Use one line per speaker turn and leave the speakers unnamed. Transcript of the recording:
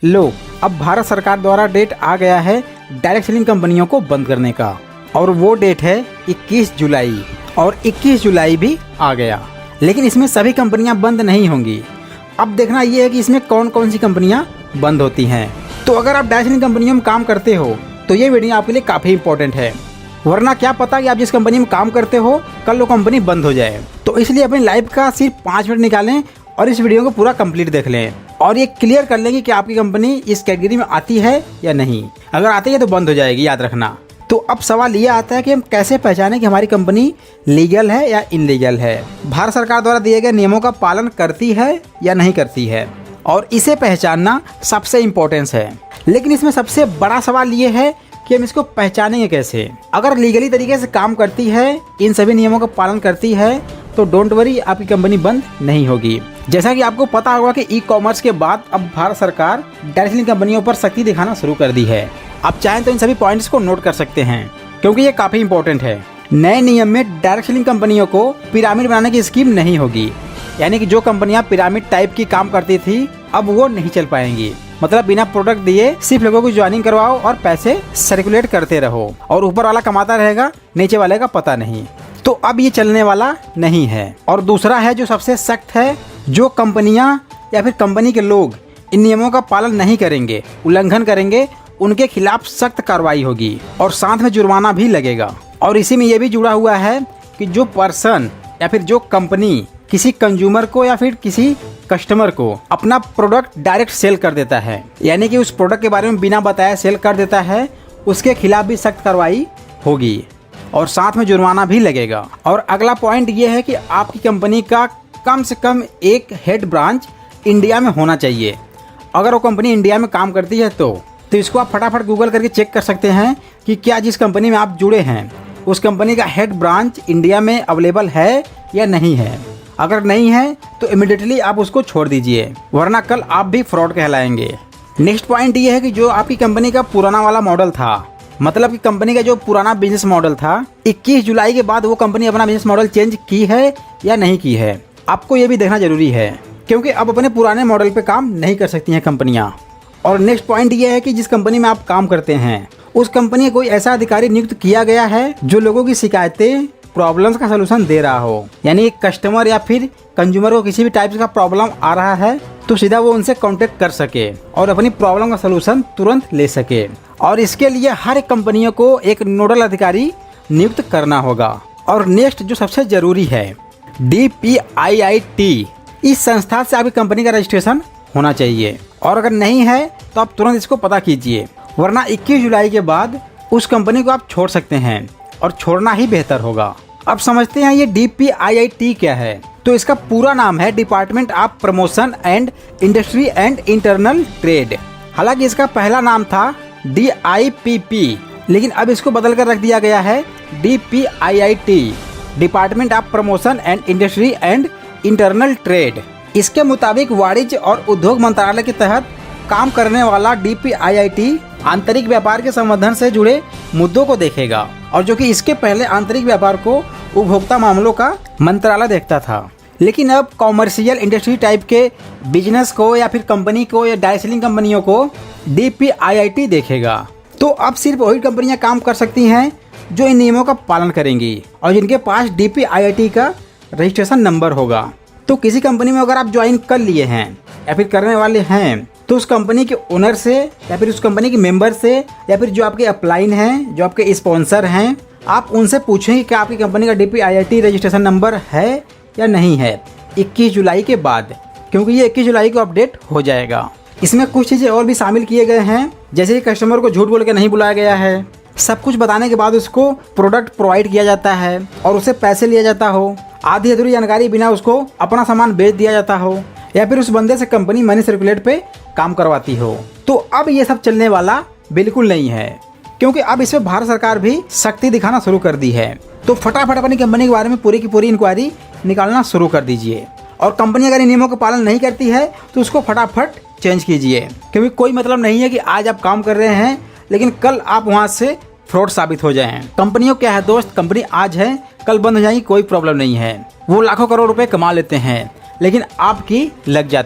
लो, अब भारत सरकार द्वारा डेट आ गया है डायरेक्ट सेलिंग कंपनियों को बंद करने का, और वो डेट है 21 जुलाई। और 21 जुलाई भी आ गया, लेकिन इसमें सभी कंपनियां बंद नहीं होंगी। अब देखना ये है कि इसमें कौन कौन सी कंपनियां बंद होती हैं। तो अगर आप डायरेक्ट सेलिंग कंपनियों में काम करते हो तो ये वीडियो आपके लिए काफ़ी इंपॉर्टेंट है, वरना क्या पता कि आप जिस कंपनी में काम करते हो कल वो कंपनी बंद हो जाए। तो इसलिए अपनी लाइफ का सिर्फ 5 मिनट निकालें और इस वीडियो को पूरा कंप्लीट देख लें और ये क्लियर कर लेंगे कि आपकी कंपनी इस कैटेगरी में आती है या नहीं। अगर आती है तो बंद हो जाएगी, याद रखना। तो अब सवाल ये आता है कि हम कैसे पहचानें कि हमारी कंपनी लीगल है या इनलीगल है, भारत सरकार द्वारा दिए गए नियमों का पालन करती है या नहीं करती है, और इसे पहचानना सबसे इम्पोर्टेंस है। लेकिन इसमें सबसे बड़ा सवाल ये है कि हम इसको पहचानेंगे कैसे। अगर लीगली तरीके से काम करती है, इन सभी नियमों का पालन करती है, तो डोंट वरी, आपकी कंपनी बंद नहीं होगी। जैसा कि आपको पता होगा कि ई कॉमर्स के बाद अब भारत सरकार डायरेक्ट सेलिंग कंपनियों पर सख्ती दिखाना शुरू कर दी है। आप चाहें तो इन सभी पॉइंट्स को नोट कर सकते हैं, क्योंकि ये काफ़ी इंपॉर्टेंट है। नए नियम में डायरेक्ट सेलिंग कंपनियों को पिरामिड बनाने की स्कीम नहीं होगी, यानी कि जो कंपनियां पिरामिड टाइप की काम करती थी अब वो नहीं चल पाएंगी। मतलब बिना प्रोडक्ट दिए सिर्फ लोगों को ज्वाइनिंग करवाओ और पैसे सर्कुलेट करते रहो, और ऊपर वाला कमाता रहेगा, नीचे वाले का पता नहीं। तो अब ये चलने वाला नहीं है। और दूसरा है जो सबसे सख्त है, जो कंपनियां या फिर कंपनी के लोग इन नियमों का पालन नहीं करेंगे, उल्लंघन करेंगे, उनके खिलाफ सख्त कार्रवाई होगी और साथ में जुर्माना भी लगेगा। और इसी में ये भी जुड़ा हुआ है कि जो पर्सन या फिर जो कंपनी किसी कंज्यूमर को या फिर किसी कस्टमर को अपना प्रोडक्ट डायरेक्ट सेल कर देता है, यानी कि उस प्रोडक्ट के बारे में बिना बताए सेल कर देता है, उसके खिलाफ भी सख्त कार्रवाई होगी और साथ में जुर्माना भी लगेगा। और अगला पॉइंट ये है कि आपकी कंपनी का कम से कम एक हेड ब्रांच इंडिया में होना चाहिए। अगर वो कंपनी इंडिया में काम करती है तो इसको आप फटाफट गूगल करके चेक कर सकते हैं कि क्या जिस कंपनी में आप जुड़े हैं उस कंपनी का हेड ब्रांच इंडिया में अवेलेबल है या नहीं है। अगर नहीं है तो इमीडिएटली आप उसको छोड़ दीजिए, वरना कल आप भी फ्रॉड कहलाएंगे। नेक्स्ट पॉइंट ये है कि जो आपकी कंपनी का पुराना वाला मॉडल था, मतलब कि कंपनी का जो पुराना बिजनेस मॉडल था, 21 जुलाई के बाद वो कंपनी अपना बिजनेस मॉडल चेंज की है या नहीं की है, आपको ये भी देखना जरूरी है, क्योंकि अब अपने पुराने मॉडल पे काम नहीं कर सकती हैं कंपनियां। और नेक्स्ट पॉइंट ये है कि जिस कंपनी में आप काम करते हैं उस कंपनी में कोई ऐसा अधिकारी नियुक्त किया गया है जो लोगों की शिकायतें, प्रॉब्लम्स का सलूशन दे रहा हो। यानी कस्टमर या फिर कंज्यूमर को किसी भी टाइप का प्रॉब्लम आ रहा है तो सीधा वो उनसे कांटेक्ट कर सके और अपनी प्रॉब्लम का सलूशन तुरंत ले सके। और इसके लिए हर एक कंपनियों को एक नोडल अधिकारी नियुक्त करना होगा। और नेक्स्ट जो सबसे जरूरी है, DPIIT, इस संस्था से आपकी कंपनी का रजिस्ट्रेशन होना चाहिए, और अगर नहीं है तो आप तुरंत इसको पता कीजिए, वरना 21 जुलाई के बाद उस कंपनी को आप छोड़ सकते हैं, और छोड़ना ही बेहतर होगा। अब समझते हैं ये DPIIT क्या है। तो इसका पूरा नाम है department of promotion and industry and internal trade. हालांकि इसका पहला नाम था DIPP, लेकिन अब इसको बदल कर रख दिया गया है DPIIT, department of promotion and industry and internal trade. इसके मुताबिक वाणिज्य और उद्योग मंत्रालय के तहत काम करने वाला DPIIT आंतरिक व्यापार के संवर्धन से जुड़े मुद्दों को देखेगा, और जो कि इसके पहले आंतरिक व्यापार को उपभोक्ता मामलों का मंत्रालय देखता था। लेकिन अब कॉमर्शियल इंडस्ट्री टाइप के बिजनेस को या फिर कंपनी को या डायरेक्ट सेलिंग कंपनियों को DPIIT देखेगा। तो अब सिर्फ वही कंपनियां काम कर सकती हैं जो इन नियमों का पालन करेंगी और जिनके पास DPIIT का रजिस्ट्रेशन नंबर होगा। तो किसी कंपनी में अगर आप ज्वाइन कर लिए हैं या फिर करने वाले हैं तो उस कंपनी के ओनर से या फिर उस कंपनी के मेंबर से या फिर जो आपके अपलाइन हैं, जो आपके स्पॉन्सर हैं, आप उनसे पूछेंगे कि आपकी कंपनी का DPIIT रजिस्ट्रेशन नंबर है या नहीं है 21 जुलाई के बाद, क्योंकि ये 21 जुलाई को अपडेट हो जाएगा। इसमें कुछ चीज़ें और भी शामिल किए गए हैं, जैसे कि कस्टमर को झूठ बोल के नहीं बुलाया गया है, सब कुछ बताने के बाद उसको प्रोडक्ट प्रोवाइड किया जाता है और उससे पैसे लिया जाता हो, आधी अधूरी जानकारी बिना उसको अपना सामान बेच दिया जाता हो, या फिर उस बंदे से कंपनी मनी सर्कुलेट पे काम करवाती हो। तो अब ये सब चलने वाला बिल्कुल नहीं है, क्योंकि अब इसमें भारत सरकार भी सख्ती दिखाना शुरू कर दी है। तो फटाफट अपनी कंपनी के बारे में पूरी की पूरी इंक्वायरी निकालना शुरू कर दीजिए, और कंपनी अगर इन नियमों का पालन नहीं करती है तो उसको फटाफट चेंज कीजिए, क्योंकि कोई मतलब नहीं है कि आज आप काम कर रहे हैं लेकिन कल आप वहाँ से फ्रॉड साबित हो जाएं। कंपनियों क्या है दोस्त, कंपनी आज है कल बंद हो जाएगी, कोई प्रॉब्लम नहीं है। वो लाखों करोड़ रुपए कमा लेते हैं, लेकिन आपकी लग जाती